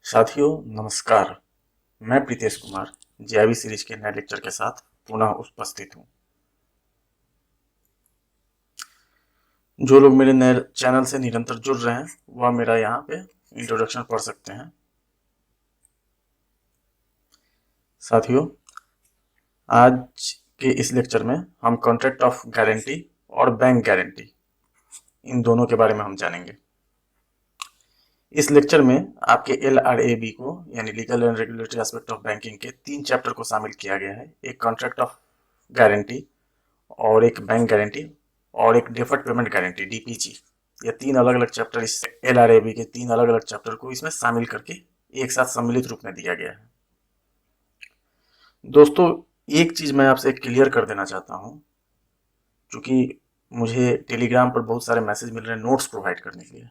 साथियों नमस्कार। मैं प्रीतेश कुमार जेआईबी सीरीज के नए लेक्चर के साथ पुनः उपस्थित हूँ। जो लोग मेरे नए चैनल से निरंतर जुड़ रहे हैं वह मेरा यहाँ पे इंट्रोडक्शन पढ़ सकते हैं। साथियों आज के इस लेक्चर में हम कॉन्ट्रैक्ट ऑफ गारंटी और बैंक गारंटी इन दोनों के बारे में हम जानेंगे। इस लेक्चर में आपके LRAB को यानी legal and regulatory aspect of banking के 3 चैप्टर को शामिल किया गया है। एक कॉन्ट्रैक्ट ऑफ गारंटी और एक बैंक गारंटी और एक डिफर्ड पेमेंट गारंटी DPG। ये 3 अलग अलग चैप्टर इस LRAB के 3 अलग अलग चैप्टर को इसमें शामिल करके एक साथ सम्मिलित रूप में दिया गया है। दोस्तों एक चीज मैं आपसे क्लियर कर देना चाहता हूँ, क्योंकि मुझे टेलीग्राम पर बहुत सारे मैसेज मिल रहे हैं नोट्स प्रोवाइड करने के लिए।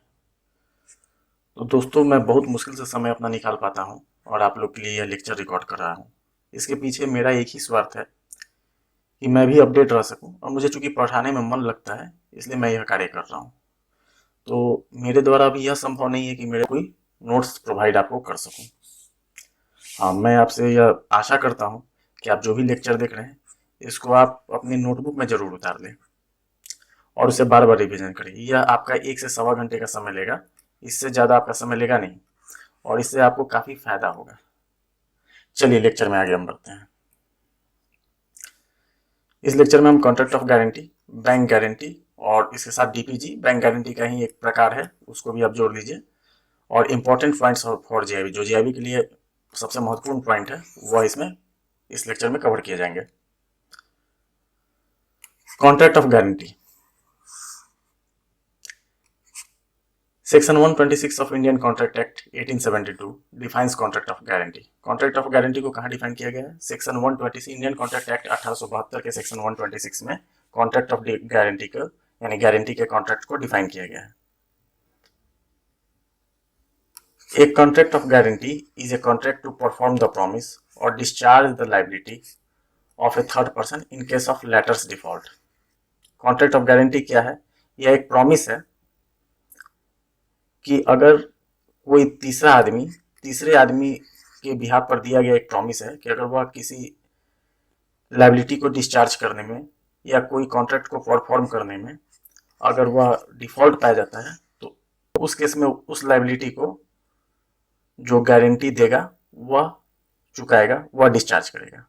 तो दोस्तों मैं बहुत मुश्किल से समय अपना निकाल पाता हूँ और आप लोग के लिए यह लेक्चर रिकॉर्ड कर रहा हूँ। इसके पीछे मेरा एक ही स्वार्थ है कि मैं भी अपडेट रह सकूं, और मुझे चूंकि पढ़ाने में मन लगता है इसलिए मैं यह कार्य कर रहा हूँ। तो मेरे द्वारा भी यह संभव नहीं है कि मेरे कोई नोट्स प्रोवाइड आपको कर सकूं। हाँ, मैं आपसे यह आशा करता हूँ कि आप जो भी लेक्चर देख रहे हैं इसको आप अपनी नोटबुक में जरूर उतार लें और उसे बार बार रिविजन करें। यह आपका 1 से सवा घंटे का समय लेगा, इससे ज़्यादा आपका समय लेगा नहीं, और इससे आपको काफ़ी फायदा होगा। चलिए लेक्चर में आगे हम बढ़ते हैं। इस लेक्चर में हम contract of guarantee, bank guarantee और इसके साथ DPG बैंक गारंटी का ही एक प्रकार है, उसको भी आप जोड़ लीजिए। और इम्पोर्टेंट पॉइंट्स फॉर जेआईबी, जो जेआईबी के लिए सबसे महत्वपूर्ण पॉइंट है वह इसमें इस लेक्चर में कवर किए जाएंगे। Contract of guarantee, section 126 of Indian contract act 1872 defines contract of guarantee. Contract of guarantee को कहाँ डिफाइन किया गया है? सेक्शन 126 इंडियन कॉन्ट्रैक्ट एक्ट 1872 के सेक्शन 126 में कॉन्ट्रैक्ट ऑफ गारंटी को यानी गारंटी के कॉन्ट्रैक्ट को डिफाइन किया गया है। A contract of guarantee is a contract to perform the promise or discharge the liability of a third person in case of latter's default. Contract of guarantee क्या है? यह एक प्रॉमिस है कि अगर कोई तीसरे आदमी के बिहाफ पर दिया गया एक प्रॉमिस है कि अगर वह किसी लाइबिलिटी को डिस्चार्ज करने में या कोई कॉन्ट्रैक्ट को परफॉर्म करने में अगर वह डिफॉल्ट पाया जाता है तो उस केस में उस लाइबिलिटी को जो गारंटी देगा वह चुकाएगा, वह डिस्चार्ज करेगा।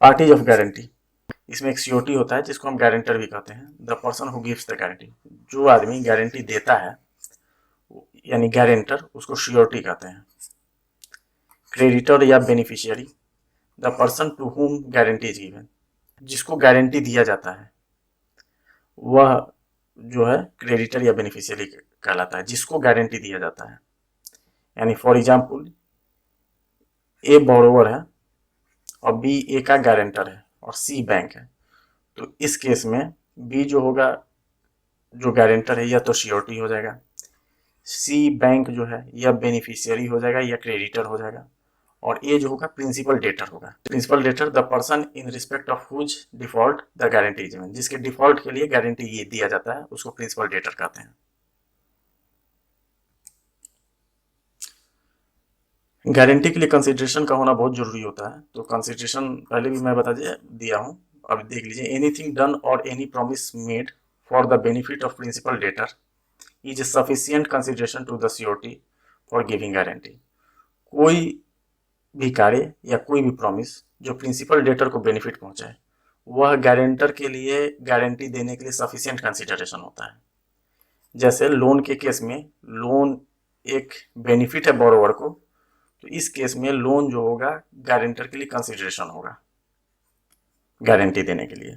पार्टीज ऑफ गारंटी, इसमें एक सीओटी होता है जिसको हम गारंटर भी कहते हैं। The person who gives the guarantee, जो आदमी गारंटी देता है यानी गारंटर, उसको सीओटी कहते हैं। क्रेडिटर या beneficiary, the person to whom guarantee is given, जिसको गारंटी दिया जाता है वह जो है क्रेडिटर या बेनिफिशियरी कहलाता है, जिसको गारंटी दिया जाता है। यानी फॉर एग्जाम्पल ए बोरोवर है और बी ए का गारंटर है और सी बैंक है, तो इस केस में बी जो होगा जो गारंटर है यह तो श्योरिटी हो जाएगा, सी बैंक जो है यह बेनिफिशियरी हो जाएगा या क्रेडिटर हो जाएगा, और ए जो होगा प्रिंसिपल डेटर होगा। Principal debtor the person in respect of whose default the guarantee is given, जिसके डिफॉल्ट के लिए गारंटी ये दिया जाता है उसको प्रिंसिपल डेटर कहते हैं। गारंटी के लिए कंसिडरेशन का होना बहुत जरूरी होता है, तो कंसिडरेशन पहले भी मैं बता दिया हूँ, अब देख लीजिए। एनीथिंग डन और any promise made for the benefit of principal debtor is sufficient consideration to the surety for giving guarantee. कोई भी कार्य या कोई भी प्रॉमिस जो प्रिंसिपल डेटर को बेनिफिट पहुंचाए वह गारंटर के लिए गारंटी देने के लिए सफिशिएंट कंसिडरेशन होता है। जैसे लोन के केस में लोन एक बेनिफिट है बोरोवर को, तो इस केस में लोन जो होगा गारंटर के लिए कंसिडरेशन होगा गारंटी देने के लिए।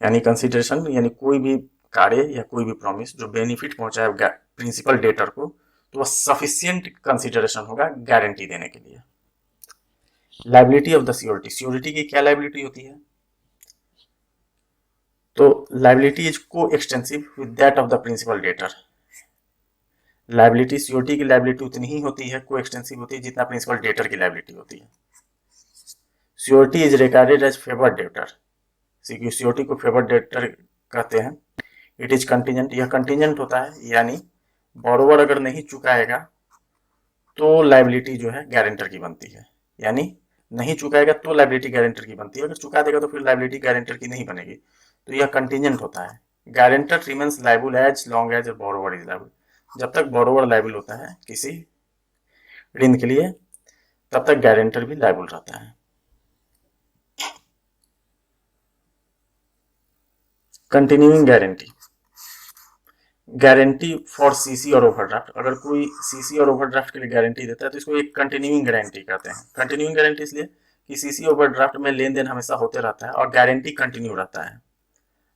यानी कंसिडरेशन यानी कोई भी कार्य या कोई भी प्रॉमिस जो बेनिफिट पहुंचाए प्रिंसिपल डेटर को, तो वह सफिशिएंट कंसिडरेशन होगा गारंटी देने के लिए। Liability of the surety, surety की क्या लाइबिलिटी होती है? तो liability is coextensive with that of the principal debtor. Liability surety की लाइबिलिटी उतनी ही होती है, को एक्सटेंसिव होती है जितना प्रिंसिपल डेटर की लाइबिलिटी होती है। Surety is regarded as favoured debtor, surety को फेवर्ड डेटर कहते हैं। इट इज कंटीजेंट, यह कंटीजेंट होता है, यानी बोरोवर अगर नहीं चुकाएगा तो लाइबिलिटी जो है गारंटर की बनती है, यानी नहीं चुकाएगा तो लाइबिलिटी गारंटर की बनती है, अगर चुका देगा तो फिर लाइबिलिटी गारंटर की नहीं बनेगी। तो यह कंटीजेंट होता है। Guarantor remains liable as long as borrower is liable, जब तक बोरोवर लायबल होता है किसी ऋण के लिए तब तक गारंटर भी लायबल रहता है। Continuing guarantee, guarantee for CC और ओवरड्राफ्ट, अगर कोई सीसी और ओवरड्राफ्ट के लिए गारंटी देता है तो इसको एक कंटिन्यूइंग गारंटी कहते हैं। कंटिन्यूइंग गारंटी इसलिए कि सीसी ओवरड्राफ्ट में लेन देन हमेशा होते रहता है और गारंटी कंटिन्यू रहता है।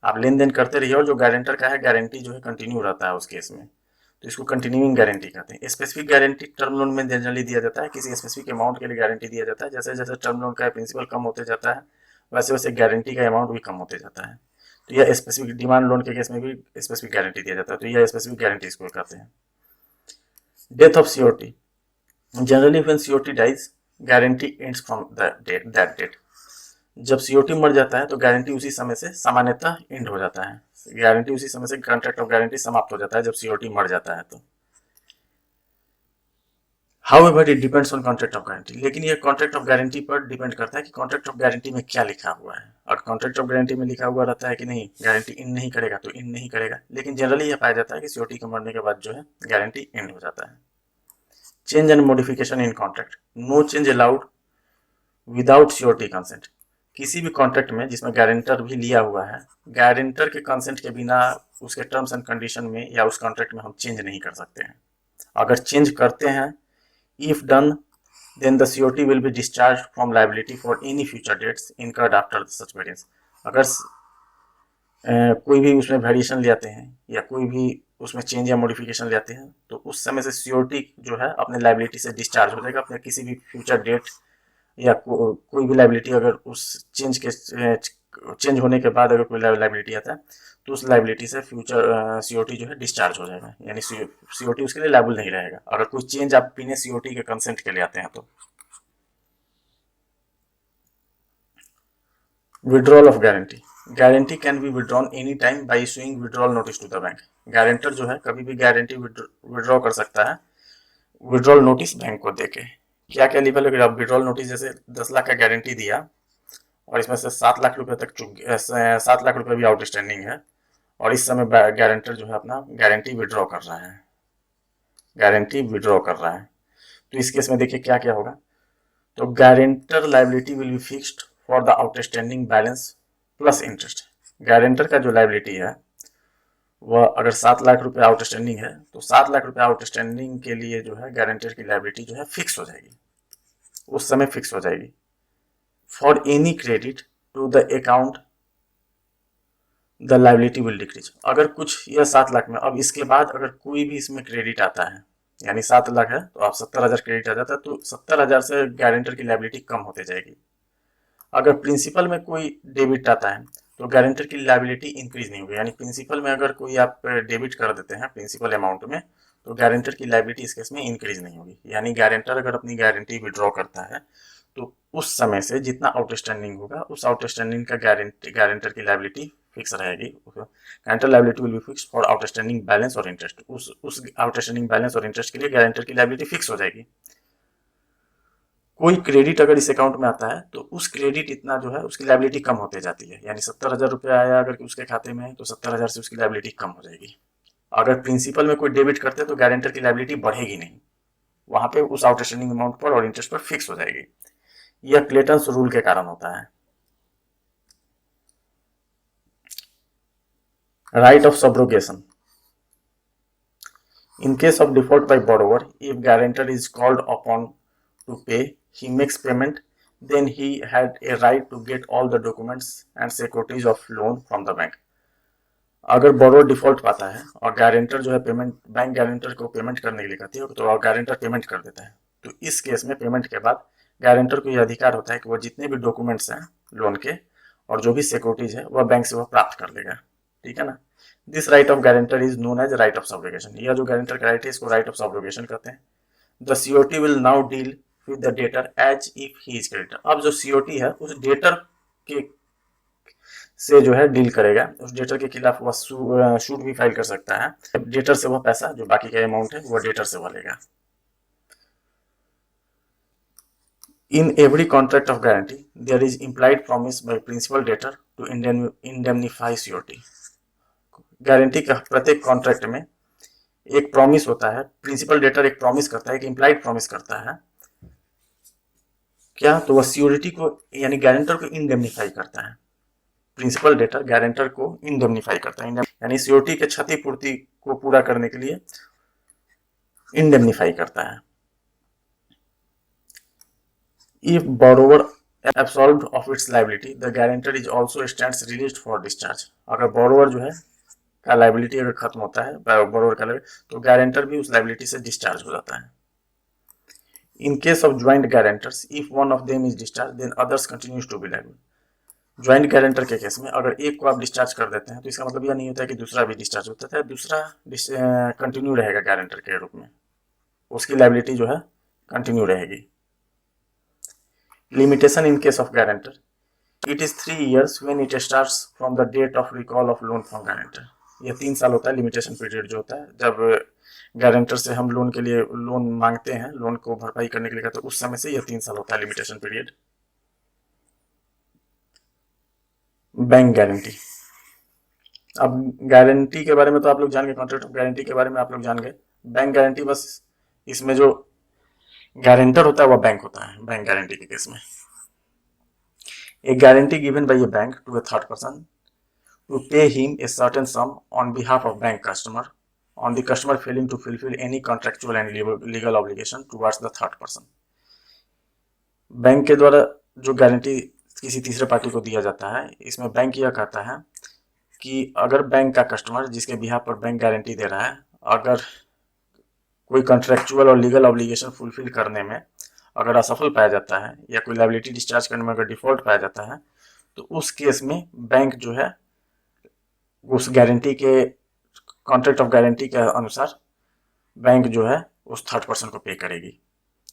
आप लेन देन करते रहिए और जो गारंटर का है गारंटी जो है कंटिन्यू रहता है उस केस में, तो इसको कंटिन्यूइंग गारंटी कहते हैं। स्पेसिफिक गारंटी टर्म लोन में जनरली दिया जाता है, किसी स्पेसिफिक अमाउंट के लिए गारंटी दिया जाता है। जैसे जैसे टर्म लोन का प्रिंसिपल कम होते जाता है वैसे वैसे गारंटी का अमाउंट भी कम होते जाता है। तो यह स्पेसिफिक डिमांड लोन के केस में भी स्पेसिफिक गारंटी दिया जाता है, तो यह स्पेसिफिक गारंटी इसको कहते हैं। Death of COT, generally when COT dies guarantee ends from that date, जब सीओटी मर जाता है तो गारंटी उसी समय से सामान्यतः एंड हो जाता है, गारंटी उसी समय से कॉन्ट्रैक्ट ऑफ गारंटी समाप्त हो जाता है जब सीओटी मर जाता है। तो however it depends on contract of guarantee, लेकिन ये कॉन्ट्रैक्ट ऑफ गारंटी पर डिपेंड करता है कि कॉन्ट्रैक्ट ऑफ गारंटी में क्या लिखा हुआ है। और कॉन्ट्रैक्ट ऑफ गारंटी में लिखा हुआ रहता है कि नहीं गारंटी इन नहीं करेगा तो इन नहीं करेगा, लेकिन जनरली यह पाया जाता है कि सीओटी के मरने के बाद जो है गारंटी एंड हो जाता है। Change and modification in contract, no change allowed without COT consent, किसी भी कॉन्ट्रैक्ट में जिसमें गारंटर भी लिया हुआ है गारंटर के कंसेंट के बिना उसके टर्म्स एंड कंडीशन में या उस कॉन्ट्रैक्ट में हम चेंज नहीं कर सकते हैं। अगर चेंज करते हैं if done then the COT will be discharged from liability for any future debts incurred after such variance, अगर कोई भी उसमें वेरिएशन ले आते हैं या कोई भी उसमें चेंज या मॉडिफिकेशन ले आते हैं तो उस समय से सीओटी जो है अपने लाइबिलिटी से डिस्चार्ज हो जाएगा, अपने किसी भी फ्यूचर डेट या कोई भी लाइबिलिटी अगर उस चेंज होने के बाद अगर कोई लाइबिलिटी आता है तो उस लाइबिलिटी से फ्यूचर सीओटी जो है डिस्चार्ज हो जाएगा, यानी सीओटी उसके लिए लायबल नहीं रहेगा अगर कोई चेंज आप बिना सीओटी के कंसेंट के लिए आते हैं तो। Withdrawal of guarantee, guarantee can be withdrawn any time by issuing withdrawal notice to the bank, guarantor जो है कभी भी गारंटी विड्रॉ कर सकता है विड्रॉल नोटिस बैंक को देके। क्या क्या लिखा है विड्रॉल नोटिस, जैसे 10 लाख का गारंटी दिया और इसमें से 7 लाख रुपए तक 7 लाख रुपए भी आउटस्टैंडिंग है और इस समय गारंटर जो है अपना गारंटी विड्रॉ कर रहा है, गारंटी विड्रॉ कर रहा है, तो इस केस में देखिए क्या क्या होगा। तो guarantor liability will be fixed for the outstanding balance plus interest, guarantor का जो लाइबिलिटी है वह अगर 7 लाख रुपए आउटस्टैंडिंग है तो 7 लाख रुपए आउटस्टैंडिंग के लिए जो है गारंटर की लाइबिलिटी जो है फिक्स हो जाएगी, उस समय फिक्स हो जाएगी। For any credit to the account the liability will decrease, अगर कुछ यह 7 लाख में अब इसके बाद अगर कोई भी इसमें क्रेडिट आता है यानी 7 लाख है तो आप 70,000 क्रेडिट आ जाता है तो 70,000 से गारंटर की लाइबिलिटी कम होते जाएगी। अगर प्रिंसिपल में कोई डेबिट आता है तो गारंटर की लाइबिलिटी इंक्रीज नहीं होगी, यानी प्रिंसिपल में अगर कोई आप डेबिट कर देते हैं प्रिंसिपल अमाउंट में तो गारंटर की लाइबिलिटी इस केस में इंक्रीज नहीं होगी, यानी गारंटर अगर अपनी गारंटी विड्रॉ करता है तो उस समय से जितना आउटस्टैंडिंग होगा उस आउटस्टैंडिंग का गारंटर की लाइबिलिटी फिक्स रहेगी। Guarantor liability will be fix for outstanding balance और इंटरेस्ट, उस आउटस्टैंडिंग बैलेंस और इंटरेस्ट के लिए गारंटर की लाइबिलिटी फिक्स हो जाएगी। कोई क्रेडिट अगर इस अकाउंट में आता है तो उस क्रेडिट इतना जो है उसकी लाइबिलिटी कम होते जाती है, यानी 70,000 रुपये आया अगर उसके खाते में तो 70,000 से उसकी लाइबिलिटी कम हो जाएगी। अगर प्रिंसिपल में कोई डेबिट करते हैं तो गारंटर की लाइबिलिटी बढ़ेगी नहीं, वहां पे उस आउटस्टैंडिंग अमाउंट पर और इंटरेस्ट पर फिक्स हो जाएगी। यह क्लेटन्स रूल के कारण होता है। Right of subrogation, in case of default by borrower if guarantor is called upon to pay he makes payment then he had a right to get all the documents and securities of loan from the bank, अगर borrower default पाता है और guarantor जो है payment bank guarantor को payment करने के लिए कहती है तो गारंटर पेमेंट कर देता है तो इस केस में पेमेंट के बाद गारंटर को यह अधिकार होता है कि वह जितने भी डॉक्यूमेंट्स हैं लोन के और जो भी सिक्योरिटीज है वह बैंक से वह प्राप्त कर लेगा, ठीक है ना। This right of guarantor is known as right of subrogation, यह जो गारंटर का राइट है इसको राइट ऑफ सब्रोगेशन कहते हैं। The COT will now deal with the debtor as if he is creditor, अब जो सीओटी है उस डेटर के से जो है डील करेगा, उस डेटर के खिलाफ वह सूट भी फाइल कर सकता है। डेटर से वह पैसा जो बाकी का अमाउंट है वह डेटर से वह लेगा। In every contract of guarantee, there is implied promise by principal debtor to indemnify surety. Guarantee का प्रत्येक कॉन्ट्रैक्ट में एक प्रॉमिस होता है, प्रिंसिपल डेटर एक प्रॉमिस करता है, एक इम्प्लाइड प्रॉमिस करता है क्या, तो वह सियोरिटी को यानी गारंटर को इंडेमनीफाई करता है। प्रिंसिपल डेटर गारंटर को इंडेमनीफाई करता है, यानी सियोरिटी के क्षतिपूर्ति को पूरा करने के लिए इंडेमनीफाई करता है। If borrower absolved of its liability, the guarantor is also stands released for discharge. अगर borrower जो है का लाइबिलिटी अगर खत्म होता है, borrower का तो गारंटर भी उस लाइबिलिटी से डिस्चार्ज हो जाता है। In case of joint guarantors, if one of them is discharged, then others continues to be liable. Joint guarantor के केस में अगर एक को आप डिस्चार्ज कर देते हैं तो इसका मतलब यह नहीं होता है कि दूसरा भी डिस्चार्ज होता है, दूसरा कंटिन्यू रहेगा गारंटर के रूप में, उसकी लाइबिलिटी जो है कंटिन्यू रहेगी। Limitation in case of guarantor. It is 3 years when it starts from the date of recall of loan from guarantor. ये 3 साल होता है लिमिटेशन पीरियड जो होता है, जब गारंटर से हम लोन के लिए लोन मांगते हैं, लोन को भरपाई करने के लिए कहते हैं, उस समय से यह 3 साल होता है लिमिटेशन पीरियड। Bank guarantee. अब गारंटी के बारे में तो आप लोग जान गए, कॉन्ट्रैक्ट ऑफ गारंटी के बारे में आप लोग जान गए। बैंक गारंटी बस इसमें जो गारंटर होता है वह बैंक होता है बैंक गारंटी के केस में। A guarantee given by a bank to a third person to pay him a certain sum on behalf of bank customer on the customer failing to fulfill any contractual and legal obligation towards the third person. Bank के द्वारा जो guarantee किसी तीसरे party को दिया जाता है, इसमें बैंक यह कहता है कि अगर बैंक का कस्टमर जिसके बिहाफ पर बैंक गारंटी दे रहा है, अगर कोई कॉन्ट्रेक्चुअल और लीगल ऑब्लिगेशन फुलफिल करने में अगर असफल पाया जाता है या कोई लायबिलिटी डिस्चार्ज करने में अगर डिफॉल्ट पाया जाता है, तो उस केस में बैंक जो है उस गारंटी के कॉन्ट्रैक्ट ऑफ गारंटी के अनुसार बैंक जो है उस थर्ड पर्सन को पे करेगी।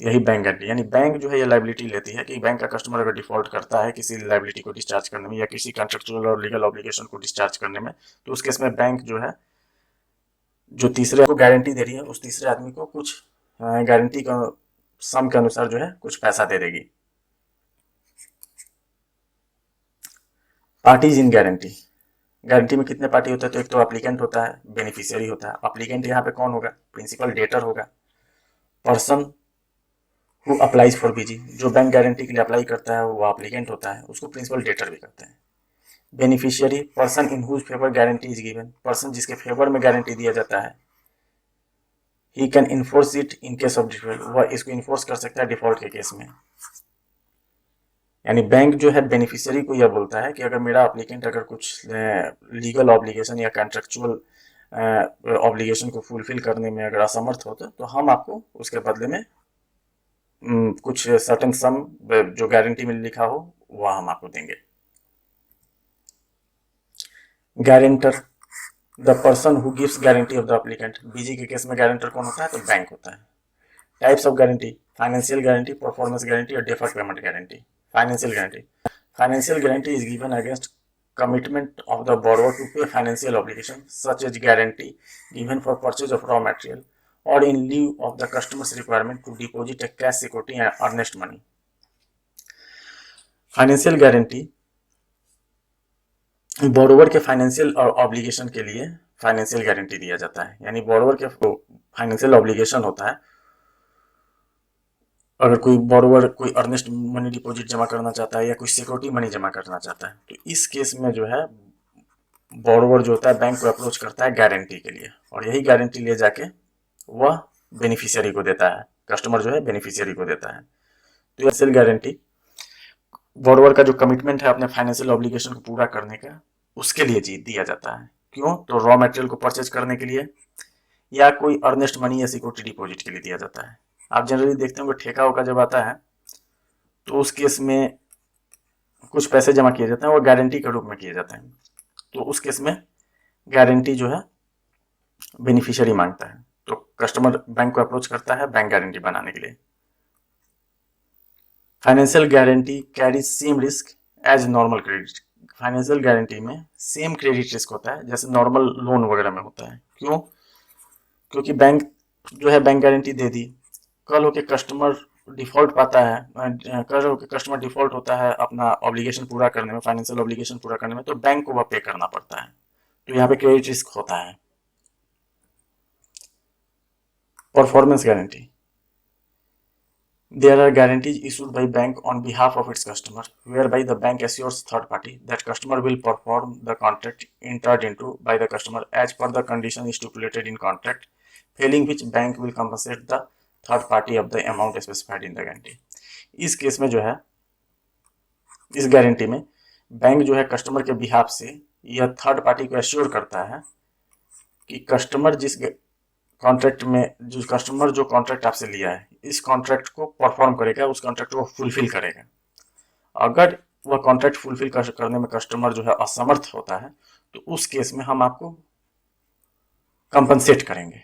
यही बैंक गारंटी, यानी बैंक जो है ये लायबिलिटी लेती है कि बैंक का कस्टमर अगर डिफॉल्ट करता है किसी लायबिलिटी को डिस्चार्ज करने में या किसी कॉन्ट्रेक्चुअल और लीगल ऑब्लिगेशन को डिस्चार्ज करने में, तो उस केस में बैंक जो है जो तीसरे को गारंटी दे रही है उस तीसरे आदमी को कुछ गारंटी का सम के अनुसार जो है कुछ पैसा दे देगी। Parties in guarantee. गारंटी में कितने पार्टी होते हैं, तो एक तो एप्लीकेंट होता है, बेनिफिशियरी होता है। एप्लीकेंट यहाँ पे कौन होगा, प्रिंसिपल डेटर होगा। पर्सन हु अप्लाइज फॉर बीजी, जो बैंक गारंटी के लिए अप्लाई करता है वो एप्लीकेंट होता है, उसको प्रिंसिपल डेटर भी कहते हैं। Beneficiary, person in whose favour guarantee is given, person जिसके फेवर में गारंटी दिया जाता है। He can enforce it in case of default, वह इसको इन्फोर्स कर सकता है डिफॉल्ट के केस में। यानी बैंक जो है बेनिफिशियरी को यह बोलता है कि अगर मेरा एप्लीकेंट अगर कुछ लीगल ऑब्लिगेशन या कॉन्ट्रेक्चुअल ऑब्लिगेशन को फुलफिल करने में अगर असमर्थ होता तो हम आपको उसके बदले में कुछ सर्टेन सम जो गारंटी में लिखा हो वह हम आपको देंगे। Guarantor, the person who gives guarantee of the applicant. BG के केस में गारंटर कौन होता है, तो बैंक होता है। Types of guarantee, financial guarantee, performance guarantee और deferred payment guarantee. Financial guarantee, financial guarantee is given against commitment of the borrower to pay financial obligation such as guarantee given for purchase of raw material or in lieu of the customer's requirement to deposit a cash security and earnest money. Financial guarantee borrower के financial obligation के लिए financial guarantee दिया जाता है। यानी borrower के financial obligation होता है, अगर कोई बोरोवर कोई अर्नेस्ट मनी डिपॉजिट जमा करना चाहता है या कोई सिक्योरिटी मनी जमा करना चाहता है, तो इस केस में जो है बोरोवर जो होता है बैंक को अप्रोच करता है गारंटी के लिए, और यही गारंटी ले जाके वह बेनिफिशियरी को देता है, कस्टमर जो है बेनिफिशियरी को देता है। तो फाइनेंशियल गारंटी बोरोवर का जो कमिटमेंट है अपने फाइनेंशियल ऑब्लिगेशन को पूरा करने का, उसके लिए दिया जाता है। क्यों, तो रॉ मटेरियल को परचेज करने के लिए या कोई अर्नेस्ट मनी या सिक्योरिटी डिपॉजिट के लिए दिया जाता है। आप जनरली देखते होंगे ठेका होगा जब आता है तो उस केस में कुछ पैसे जमा किए जाते हैं, वो गारंटी के रूप में किए जाते हैं, तो उस केस में गारंटी जो है बेनिफिशियरी मांगता है, तो कस्टमर बैंक को अप्रोच करता है बैंक गारंटी बनाने के लिए। Financial guarantee carry same risk as normal credit. Financial guarantee में सेम क्रेडिट रिस्क होता है जैसे नॉर्मल लोन वगैरह में होता है। क्यों? क्योंकि बैंक जो है बैंक गारंटी दे दी, कल होके कस्टमर डिफॉल्ट पाता है, कल होके कस्टमर डिफॉल्ट होता है अपना ऑब्लिगेशन पूरा करने में, फाइनेंशियल ऑब्लिगेशन पूरा करने में, तो बैंक को वह पे करना पड़ता है। तो यहाँ पे क्रेडिट रिस्क होता है। Performance guarantee, there are guarantees issued by bank on behalf of its customer, whereby the bank assures third party that customer will perform the contract entered into by the customer as per the condition stipulated in contract, failing which bank will compensate the third party of the amount specified in the guarantee। इस case में जो है, इस guarantee में bank जो है customer के behalf से यह थर्ड पार्टी को एश्योर करता है कि कस्टमर जिस कॉन्ट्रैक्ट में जो कॉन्ट्रैक्ट आपसे लिया है, इस कॉन्ट्रैक्ट को परफॉर्म करेगा, उस कॉन्ट्रैक्ट को फुलफिल करेगा। अगर वह कॉन्ट्रैक्ट फुलफिल करने में कस्टमर जो है असमर्थ होता है, तो उस केस में हम आपको कंपनसेट करेंगे,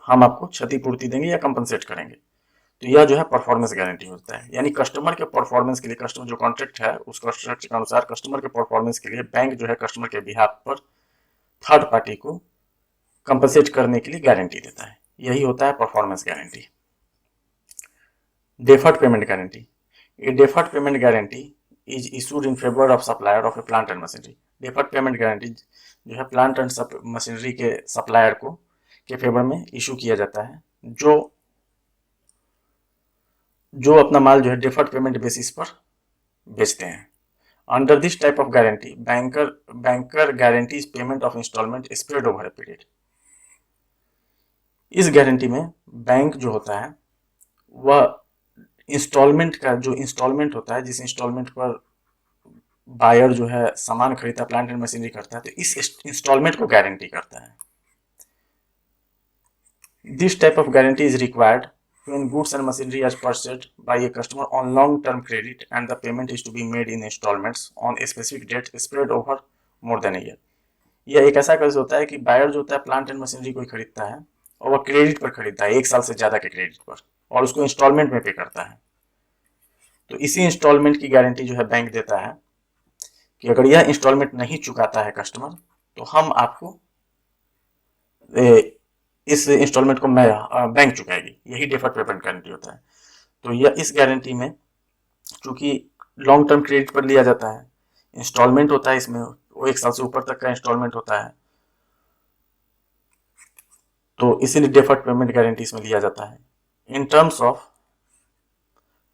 हम आपको क्षतिपूर्ति देंगे या कंपनसेट करेंगे। तो यह जो है परफॉर्मेंस गारंटी होता है। यानी कस्टमर के परफॉर्मेंस के लिए, कस्टमर जो कॉन्ट्रैक्ट है उस कॉन्ट्रैक्ट के अनुसार कस्टमर के परफॉर्मेंस के लिए बैंक जो है कस्टमर के बिहाफ पर थर्ड पार्टी को कंपनसेट करने के लिए गारंटी देता है। यही होता है performance guarantee. Deferred payment guarantee, A deferred payment guarantee is issued in favour of supplier of A plant and machinery. Deferred payment guarantee जो है प्लांट एंड मशीनरी के सप्लायर को के फेवर में इशू किया जाता है, जो अपना माल जो है डेफर्ड पेमेंट बेसिस पर बेचते हैं। Under this type of guarantee banker guarantees payment of instalment spread over a period. इस गारंटी में बैंक जो होता है वह इंस्टॉलमेंट का जो इंस्टॉलमेंट होता है, जिस इंस्टॉलमेंट पर बायर जो है सामान खरीदता है, प्लांट एंड मशीनरी करता है, तो इस इंस्टॉलमेंट को गारंटी करता है। This type of guarantee is required when goods and machinery is purchased by a customer on long term credit and the payment is to be made in installments on a specific date spread over more than a year। यह एक ऐसा case होता है कि buyer जो होता है plant and machinery कोई खरीदता है और वह क्रेडिट पर खरीदता है, 1 साल से ज्यादा के क्रेडिट पर, और उसको इंस्टॉलमेंट में पे करता है। तो इसी इंस्टॉलमेंट की गारंटी जो है बैंक देता है कि अगर यह इंस्टॉलमेंट नहीं चुकाता है कस्टमर, तो हम आपको इस इंस्टॉलमेंट को बैंक चुकाएगी। यही डेफर्ड पेमेंट गारंटी होता है। तो यह इस गारंटी में चूंकि लॉन्ग टर्म क्रेडिट पर लिया जाता है, इंस्टॉलमेंट होता है, इसमें वो 1 साल से ऊपर तक का इंस्टॉलमेंट होता है, तो इसीलिए डेफर्ड पेमेंट गारंटी इसमें लिया जाता है। In terms of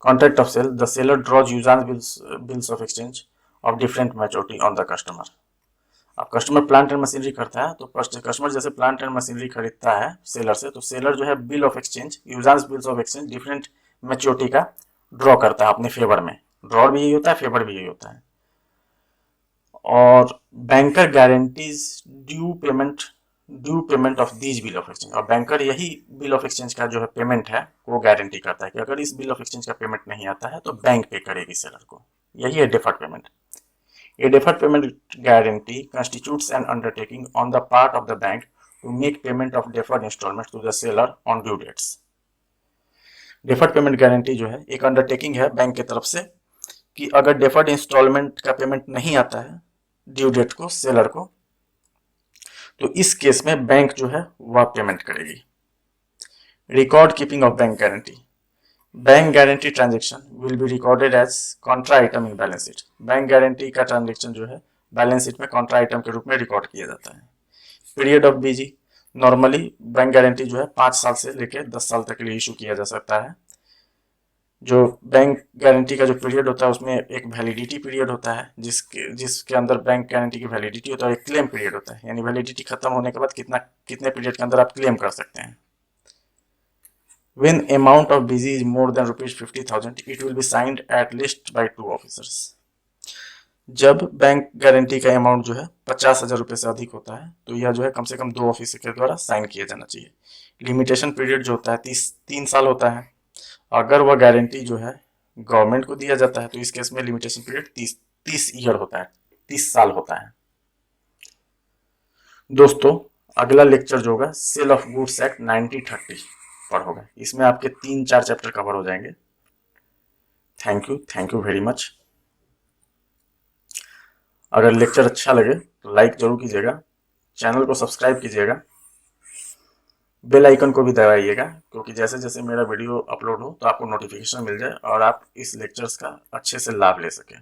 contract of sale, the seller draws usance bills of exchange of different maturity on the customer. अब कस्टमर प्लांट एंड मशीनरी करता है, तो कस्टमर जैसे प्लांट एंड मशीनरी खरीदता है सेलर से, तो सेलर जो है bill of exchange, usance bills of exchange different maturity का ड्रॉ करता है अपने फेवर में। ड्रॉ भी यही होता है, फेवर भी यही होता है। और banker guarantees due payment of these bill of exchange, और बैंकर यही बिल ऑफ एक्सचेंज का जो है पेमेंट है वो गारंटी करता है कि अगर इस बिल ऑफ एक्सचेंज का पेमेंट नहीं आता है तो बैंक पे करेगी सेलर को। यही है deferred payment. A deferred payment guarantee constitutes an undertaking on the part of the bank to make payment of deferred installments to the seller on due dates। deferred payment guarantee जो है एक undertaking है bank की तरफ से कि अगर deferred instalment का पेमेंट नहीं आता है ड्यू डेट को सेलर को, तो इस केस में बैंक जो है वह पेमेंट करेगी। Record keeping of bank guarantee, bank guarantee transaction will be recorded as contra item in balance sheet. Bank guarantee का ट्रांजेक्शन जो है बैलेंस शीट में कॉन्ट्रा आइटम के रूप में रिकॉर्ड किया जाता है। Period of BG, normally bank guarantee जो है 5 साल से लेकर 10 साल तक के लिए इशू किया जा सकता है। जो बैंक गारंटी का जो पीरियड होता है उसमें एक वैलिडिटी पीरियड होता है, जिसके अंदर बैंक गारंटी की वैलिडिटी होता है, एक क्लेम पीरियड होता है, यानी वैलिडिटी खत्म होने के बाद कितने पीरियड के अंदर आप क्लेम कर सकते हैं। When amount of BG is more than ₹50,000, it will be signed at least by 2 officers। जब बैंक गारंटी का अमाउंट जो है 50,000 रुपये से अधिक होता है, तो यह जो है कम से कम 2 ऑफिसर के द्वारा साइन किया जाना चाहिए। लिमिटेशन पीरियड जो होता है 3 साल होता है। अगर वह गारंटी जो है गवर्नमेंट को दिया जाता है तो इस केस में लिमिटेशन पीरियड 30 ईयर होता है, 30 साल होता है। दोस्तों अगला लेक्चर जो होगा सेल ऑफ गुड्स एक्ट 1930 पर होगा। इसमें आपके 3-4 चैप्टर कवर हो जाएंगे। Thank you very much. अगर लेक्चर अच्छा लगे तो लाइक जरूर कीजिएगा, चैनल को सब्सक्राइब कीजिएगा, बेल आइकन को भी दबाइएगा, क्योंकि जैसे जैसे मेरा वीडियो अपलोड हो तो आपको नोटिफिकेशन मिल जाए और आप इस लेक्चर्स का अच्छे से लाभ ले सकें।